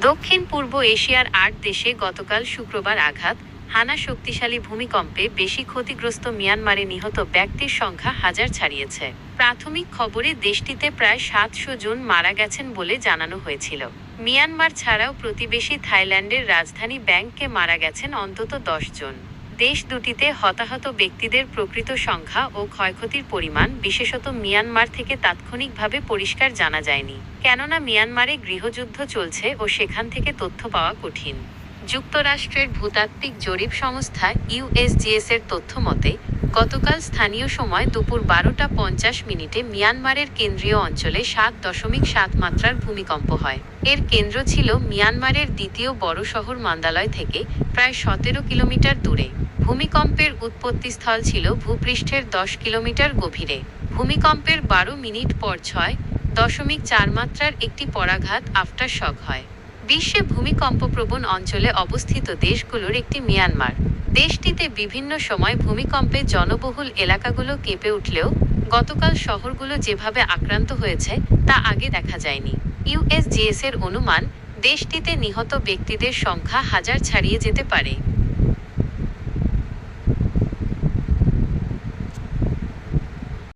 দক্ষিণ পূর্ব এশিয়ার ৮ দেশে গতকাল শুক্রবার আঘাত হানা শক্তিশালী ভূমিকম্পে বেশি ক্ষতিগ্রস্ত মিয়ানমারে নিহত ব্যক্তির সংখ্যা হাজার ছাড়িয়েছে। প্রাথমিক খবরে দেশটিতে প্রায় ৭০০ জন মারা গেছেন বলে জানানো হয়েছিল। মিয়ানমার ছাড়াও প্রতিবেশী থাইল্যান্ডের রাজধানী ব্যাংককে মারা গেছেন অন্তত ১০ জন। দেশ দুটিতে হতাহত ব্যক্তিদের প্রকৃত সংখ্যা ও ক্ষয়ক্ষতির পরিমাণ বিশেষত মিয়ানমার থেকে তাৎক্ষণিকভাবে পরিষ্কার জানা যায়নি, কেননা মিয়ানমারে গৃহযুদ্ধ চলছে ও সেখান থেকে তথ্য পাওয়া কঠিন। যুক্তরাষ্ট্রের ভূতাত্ত্বিক জরিপ সংস্থা ইউএসজিএস এর তথ্য মতে, গতকাল স্থানীয় সময় দুপুর ১২টা ৫০ মিয়ানমারের কেন্দ্রীয় অঞ্চলে ৭.৭ মাত্রার ভূমিকম্প হয়। এর কেন্দ্র ছিল মিয়ানমারের দ্বিতীয় বড় শহর মান্দালয় থেকে প্রায় ১৭ কিলোমিটার দূরে। ভূমিকম্পের উৎপত্তিস্থল ছিল ভূপৃষ্ঠের ১০ কিলোমিটার গভীরে। ভূমিকম্পের ১২ মিনিট পর ৬.৪ মাত্রার একটি পরাঘাত আফটারশক হয়। বিশ্বে ভূমিকম্পপ্রবণ অঞ্চলে অবস্থিত দেশগুলোর একটি মিয়ানমার। দেশটিতে বিভিন্ন সময় ভূমিকম্পে জনবহুল এলাকাগুলো কেঁপে উঠলেও গতকাল শহরগুলো যেভাবে আক্রান্ত হয়েছে তা আগে দেখা যায়নি। ইউএসজিএস এর অনুমান, দেশটিতে নিহত ব্যক্তিদের সংখ্যা হাজার ছাড়িয়ে যেতে পারে।